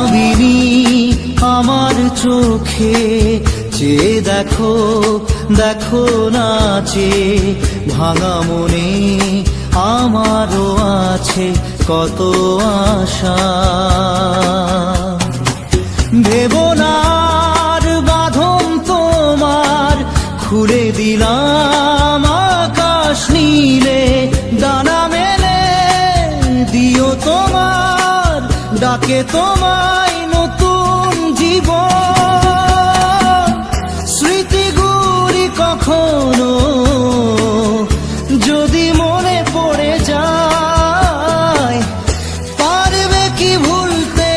মায়াবিনী আমার চোখে চেয়ে দেখো, দেখো নাচে ভাঙা মনে আমারও আছে কত আশা। ভেবো না আর বাঁধন তোমার, খুলে দিলাম আকাশ নীলে, ডানা মেলে দিও তোমার ডাকে তোমায় নতুন জীবন। স্মৃতিগুলি কখনো যদি মনে পড়ে যায়, পারবে কি ভুলতে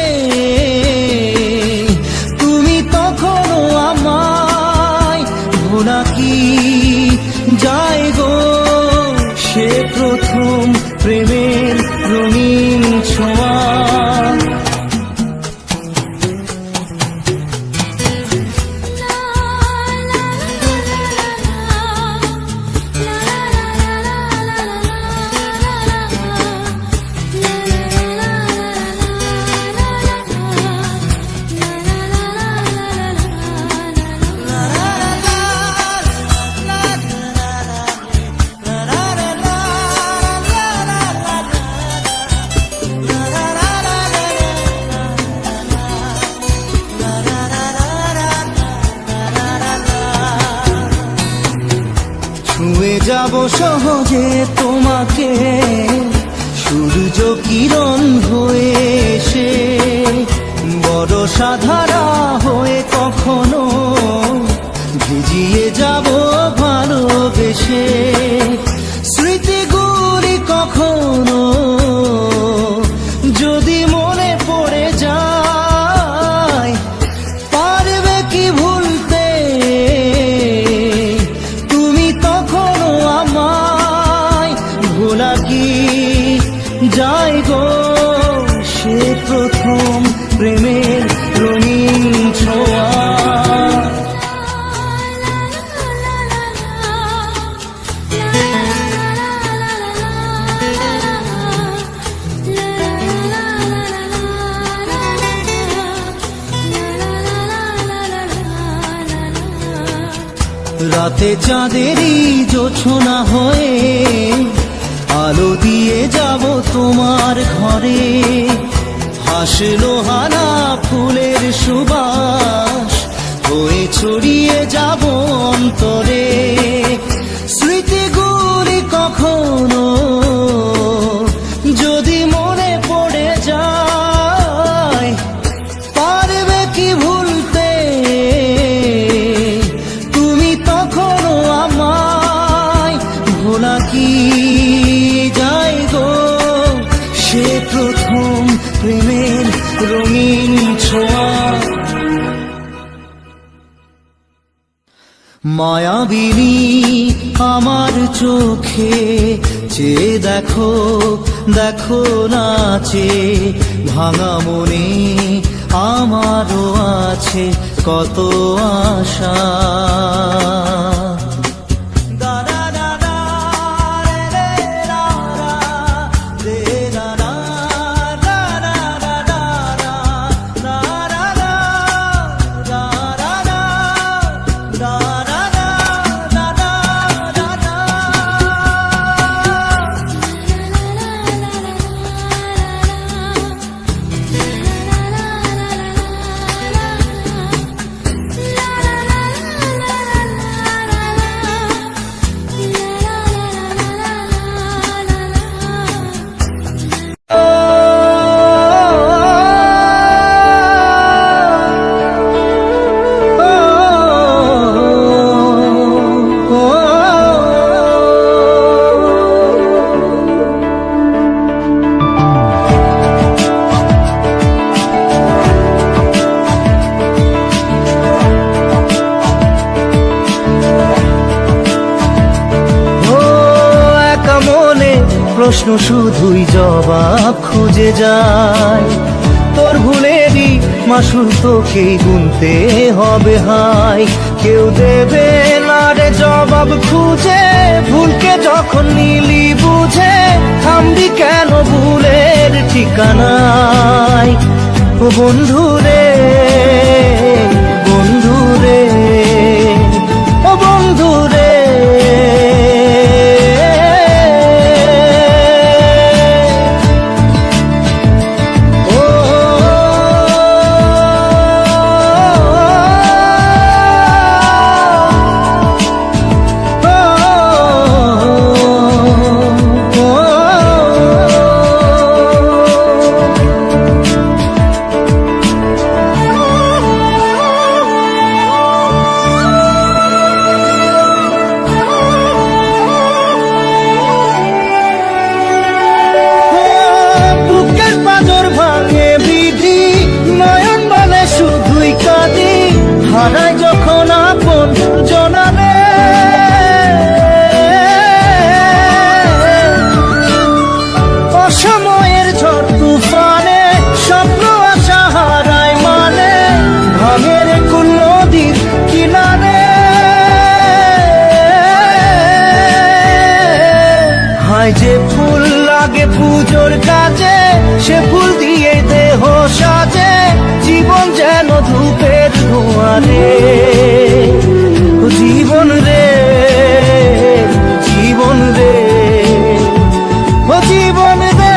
তুমি তখনও আমায়? ভোলা কি যায় গো সে প্রথম প্রেমের রঙিন ছোঁয়া। ছুঁয়ে যাব সহজে তোমাকে সূর্য কিরণ হয়ে এসে, বরষা ধারা হয়ে কখনো ভিজিয়ে যাব ভালোবেসে। স্মৃতিগুলি কখনো যদি মনে পড়ে যায়, পারবে কি ভুলতে তুমি তখনও আমায়? ভোলা কি যায় গো সে প্রথম প্রেমের রঙিন ছোঁয়া। রাতে চাঁদেরই জোছনা হয়ে আলো দিয়ে যাব তোমার ঘরে, হাসলো হানা ফুলের সুবাস হয়ে ছড়িয়ে যাব অন্তরে। স্মৃতিগুলি কখনো যদি মনে পড়ে যায়, পারবে কি ভুলতে তুমি তখনও আমায়? ভোলা কি যায় গো সে প্রথম প্রেমের রঙিন ছোঁয়া। মায়াবিনী আমার চোখে চেয়ে দেখো, দেখো নাচে ভাঙা মনে আমারও আছে কত আশা। প্রশ্ন শুধুই জবাব খুঁজে যায়, তোর ভুলেরই মাসুল তোকেই গুনতে হবে হাই। কেউ দেবে না রে জবাব খুঁজে, ভুলকে যখন নিলি বুঝে থামবি কেন ভুলের ঠিকানায়। ও ও বন্ধু রে, বন্ধু রে, ও বন্ধু রে। হারাই যখন আপন জনারে, অসময়ের ঝড় তুফানে স্বপ্ন আশা হারায় মানে, ভাঙের কুল নদীর কিনারে। হায় যে ফুল লাগে পুজোর কাজে, সে ফুল দিয়ে দেহ সাজে, জীবন যেন ধূপের ধোঁয়ারে। জীবন রে, জীবন রে, ও জীবন রে।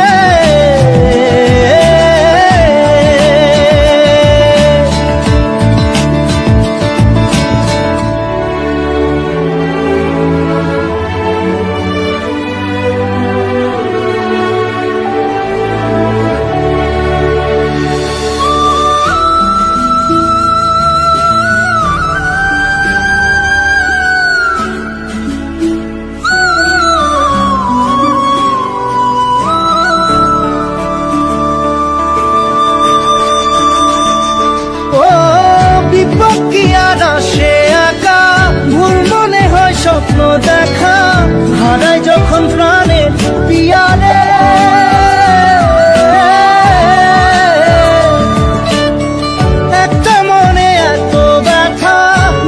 স্বপ্ন দেখা হারাই যখন প্রাণের পিয়ারে, একটা মনে এত ব্যথা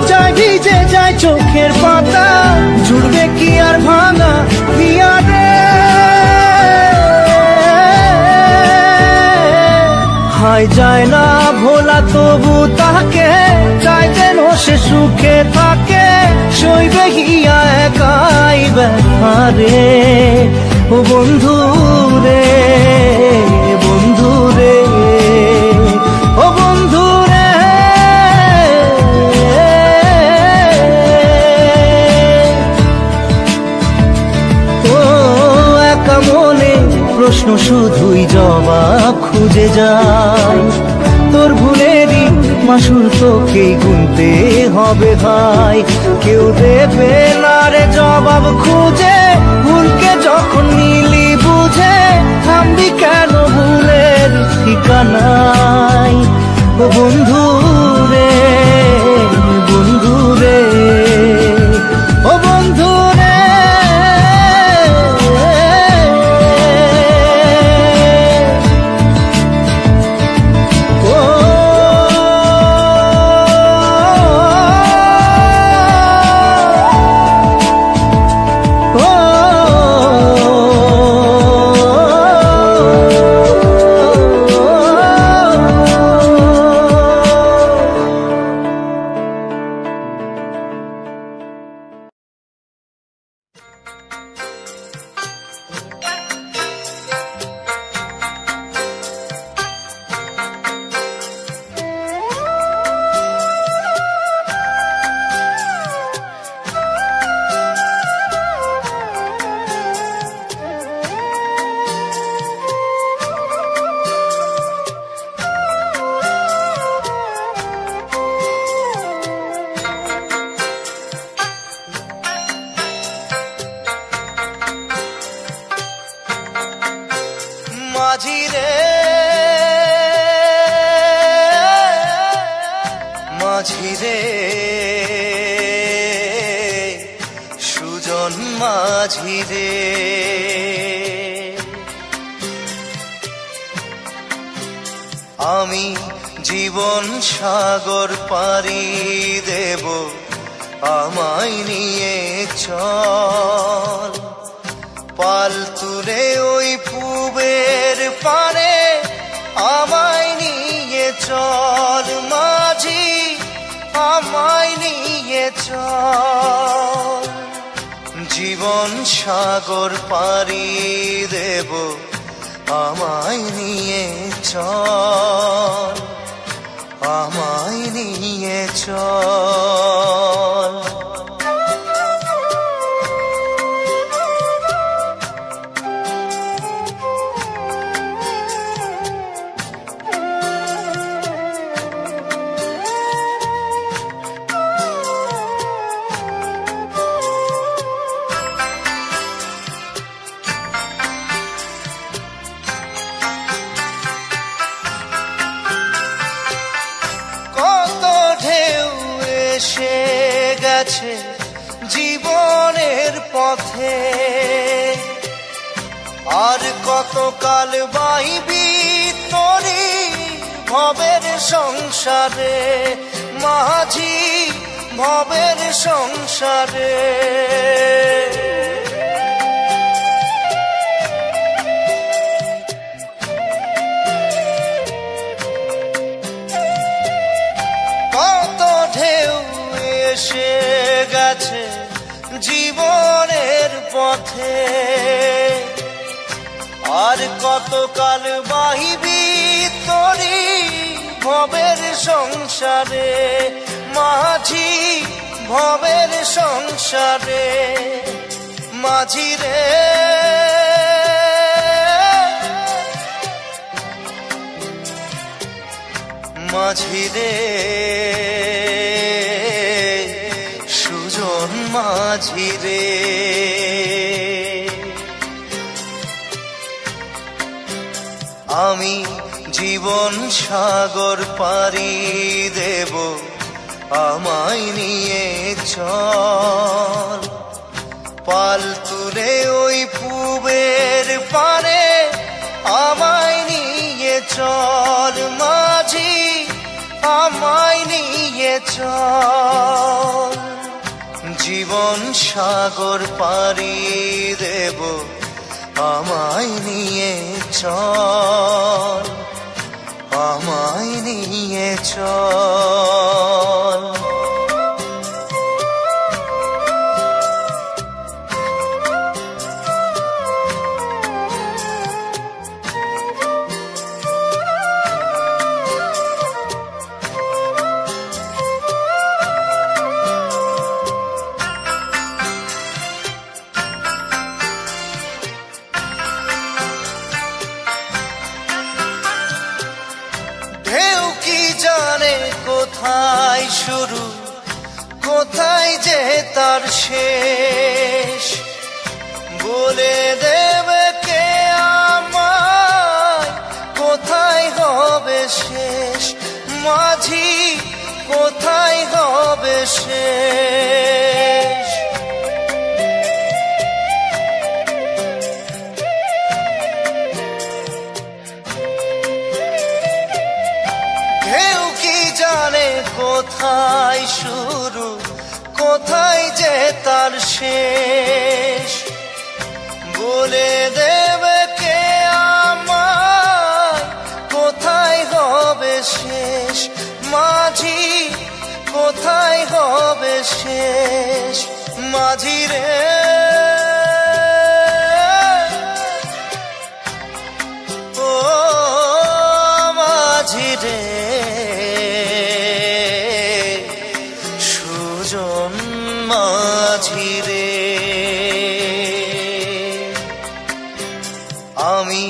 যায় ভিজে যায় চোখের পাতা, জুড়বে কি আর ভাঙা পিয়ারে। হায় যায় না ভোলা তবু তাকে, চাই যেন সে সুখে থাকে, সইবে গিয়া একাই ব্যথারে। ও বন্ধু রে, বন্ধু রে, ও বন্ধু রে। ও একা মনে প্রশ্ন শুধুই জবাব খুঁজে যায়, তোর ভুলেরই মাসুর তোকেই গুনতে হবে ভাই। কেউ দেবে না রে জবাব খুঁজে, ভুলকে যখন নিলি বুঝে, থামবি কেন ভুলের ঠিকানায়। ও বন্ধু রে, বন্ধু রে, ও বন্ধু রে। মাঝি রে, মাঝি রে, সুজন মাঝি রে। আমি জীবন সাগর পাড়ি দেব, আমায় নিয়ে চল। পাল তুলে ওই পুবের পারে আমায় নিয়ে চল, জীবন সাগর পাড়ি দেব, আমায় নিয়ে চল, আমায় নিয়ে চল। এসে গেছে জীবনের পথে, আর কতকাল বাইবি তোরি ভবের সংসারে, মাঝি ভবের সংসারে। এসে গেছে জীবনের পথে, আর কতকাল বাহিবি তোরি ভবের সংসারে, মাঝি ভবের সংসারে। মাঝি রে মাঝি রে সুজন মাঝি রে, আমি জীবন সাগর পাড়ি দেব, আমায় নিয়ে চল, পাল তুলে ওই পুবের পারে আমায় নিয়ে চল, মাঝি আমায় নিয়ে চল, জীবন সাগর পাড়ি দেব, আমায় নিয়ে চল, আমায় নিয়ে চল। ঢেউ কি জানে কোথায় শুরু, কোথায় যে তার শেষ, বলে দেবে কে আমায় কোথায় হবে শেষ, মাঝি কোথায় হবে শেষ। ঢেউ কি জানে কোথায় শুরু, কোথায় যে তার শেষ, বলে দেবে কে আমায় কোথায় হবে শেষ, মাঝি কোথায় হবে শেষ। মাঝি রে ও মাঝি রে সুজন মাঝি রে, আমি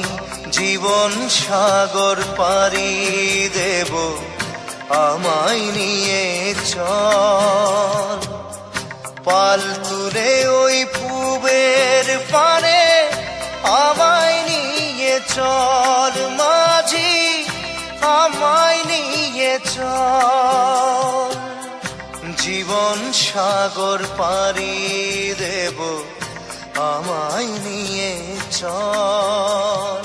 জীবন সাগর পাড়ি দেব, আমায় নিয়ে চল, পাল তুলে ওই পুবের পারে আমায় নিয়ে চল, মাঝি আমায় নিয়ে চল, জীবন সাগর পাড়ি দেব, আমায় নিয়ে চল,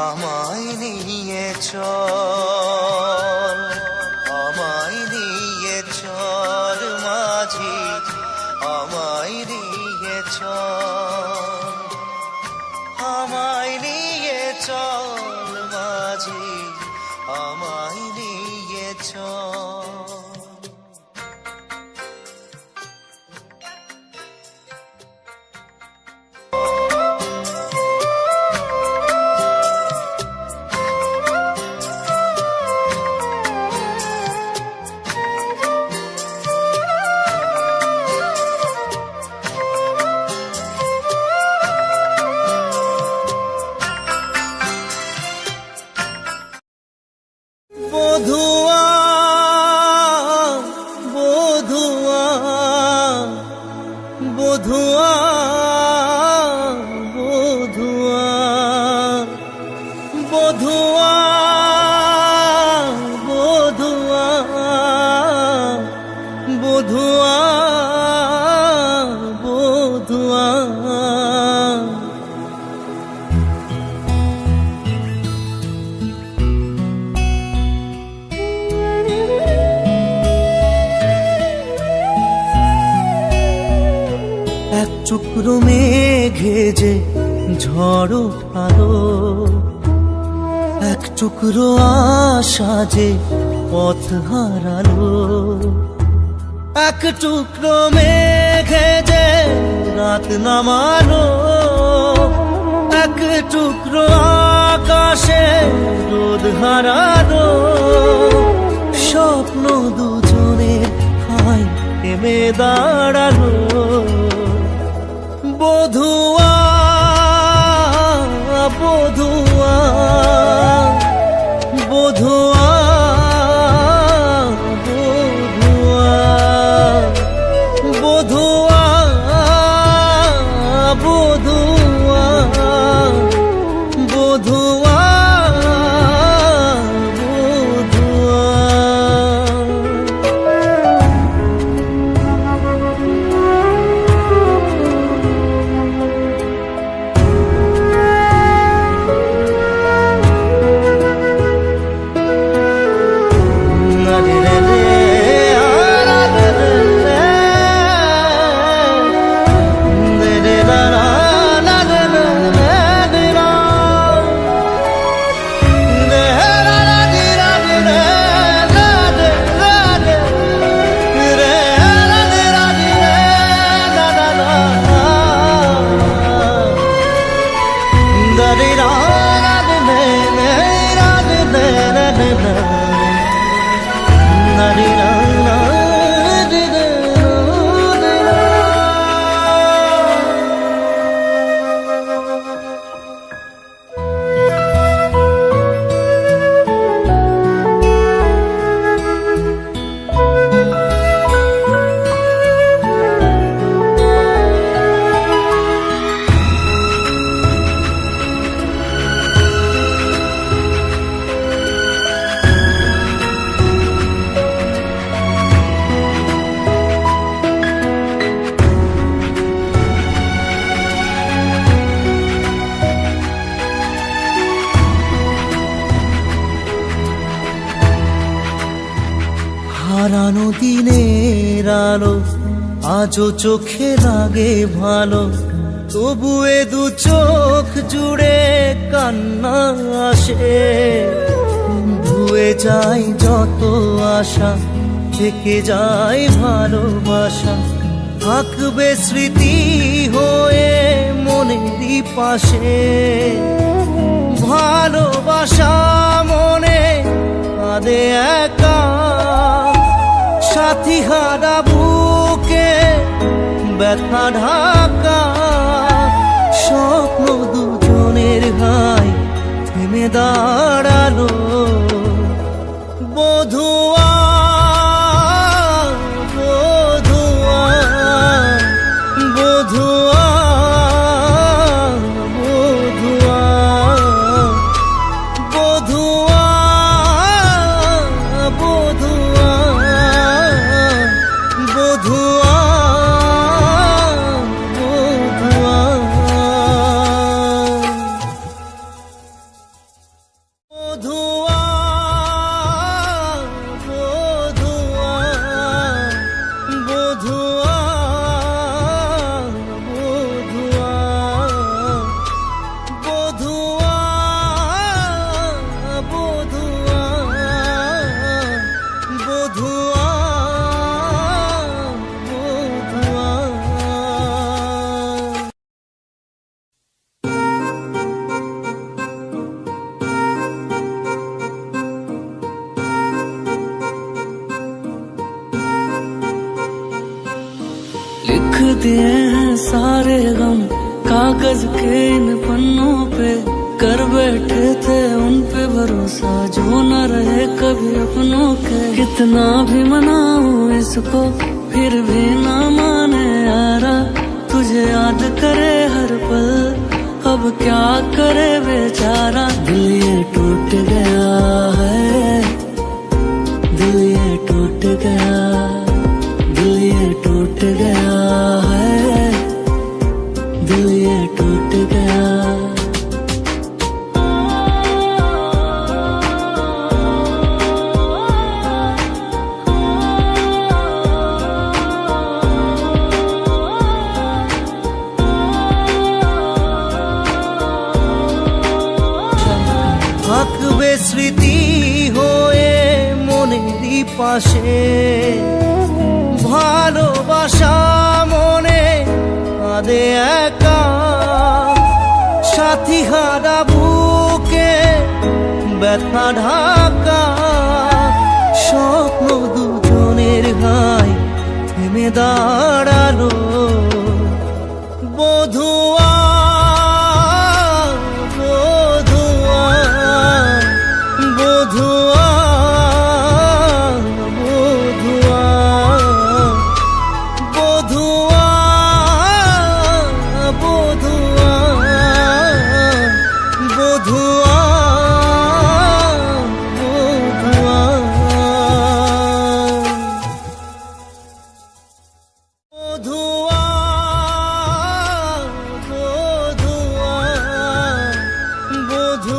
আমায় নিয়ে চল, আমায় নিয়ে চল মাঝি, আমায় নিয়ে চল, আমায় নিয়ে চল মাঝি, আমায় নিয়ে চল। টুকরো মেঘে যে ঝড় উঠালো, এক টুকরো আশা যে পথ হারালো। এক টুকরো মেঘে যে রাত নামালো, এক টুকরো আকাশে রোদ হারালো। স্বপ্ন দুজনের হাই থেমে দাঁড়ালো। বধুয়া বধুয়া বধুয়া বধুয়া বধুয়া বধুয়া হারানো দিনের আলো আজও চোখে লাগে ভালো, তবু এ দু চোখ জুড়ে কান্না আসে। ধুয়ে যায় যত আশা, থেকে যায় ভালোবাসা, থাকবে স্মৃতি হয়ে মনেরই পাশে। ভালোবাসা মনে কাঁদে একা, সাথী হারা বুকে ব্যথা ঢাকা। স্বপ্ন দুজনের হাই থেমে দাঁড়ালো। বধুয়া বধুয়া বধুয়া বধুয়া বধুয়া বধুয়া বধুয়া लिख दिए हैं सारे गम कागज के इन पन्नों पे, कर बैठे थे उन पे भरोसा जो न रहे कभी अपनों के। कितना भी मनाऊं इसको फिर भी ना माने यारा, तुझे याद करे हर पल अब क्या करे बेचारा। दिल ये टूट गया है, दिल ये टूट गया, दिल ये टूट गया है, दिल ये टूट गया। থাকবে স্মৃতি হয়ে মনেরই পাশে। ভালোবাসা মনে কাঁদে একা, সাথী হারা বুকে ব্যথা ঢাকা। স্বপ্ন দুজনের গায় থেমে দাঁড়ালো। বধুয়া বধুয়া বধুয়া বধুয়া বধুয়া বধুয়া বধুয়া বধুয়া বধুয়া বধুয়া বধুয়া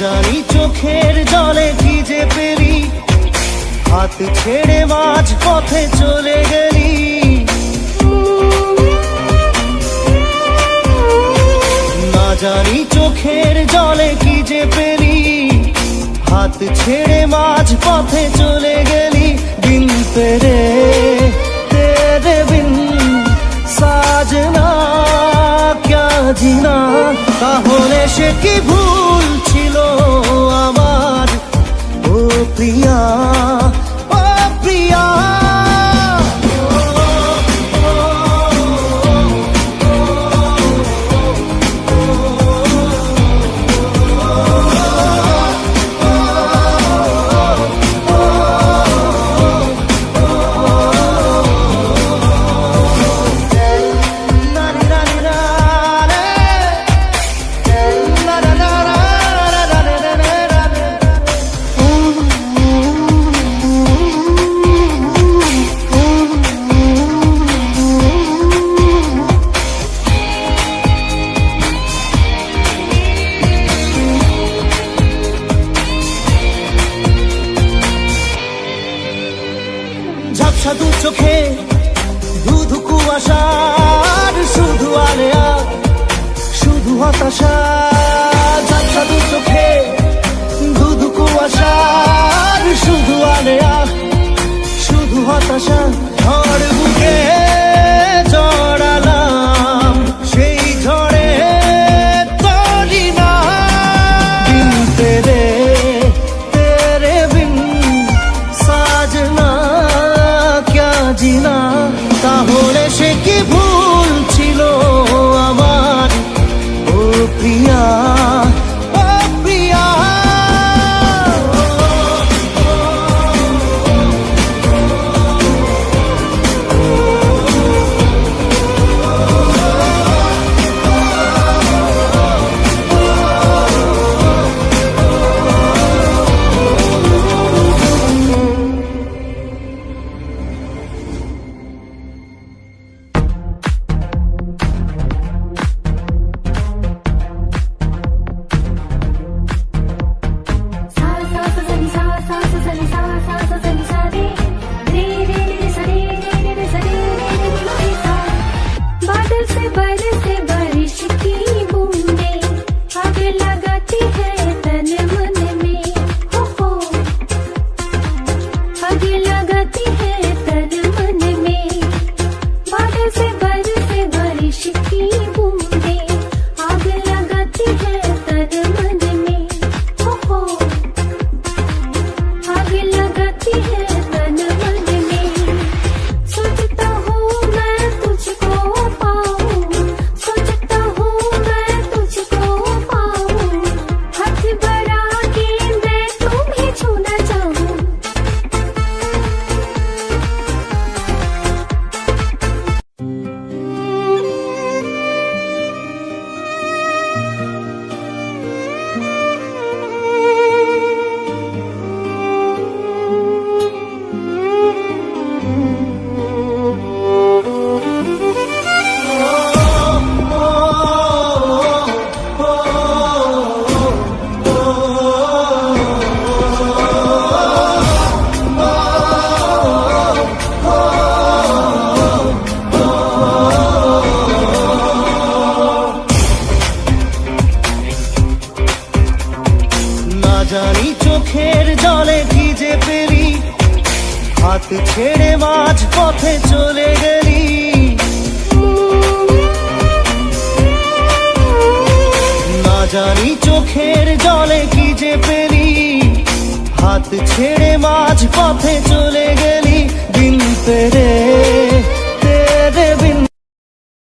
জানি চোখের জলে কি যে পেলি, হাত ছেড়ে মাঝ পথে চলে গেলি। না জানি চোখের জলে কি যে পেলি, হাত ছেড়ে মাঝ পথে চলে গেলি। বিন তেরে তেরে বিন সাজনা ক্যা জিনা। তাহলে সে কি ভুল ছিল আমার, ও প্রিয়া ও প্রিয়া। ঝাপসা দু চোখে ধুধু কুয়াশার শুধু আলেয়া, শুধু হতাশা। ঝাপসা দু চোখে ধুধু কুয়াশার শুধু আলেয়া, শুধু হতাশা। ঝড় বুকে জড়ালাম, সেই ঝড়ে তরি না। বিন তেরে তেরে বিন সাজনা জিনা। তাহলে সে কি ভুল ছিল আমার, ও প্রিয়া ও প্রিয়া। হাত ছেড়ে মাঝ পথে চলে গেলি। না জানি চোখের জলে কি যে পেলি, হাত ছেড়ে মাঝ পথে চলে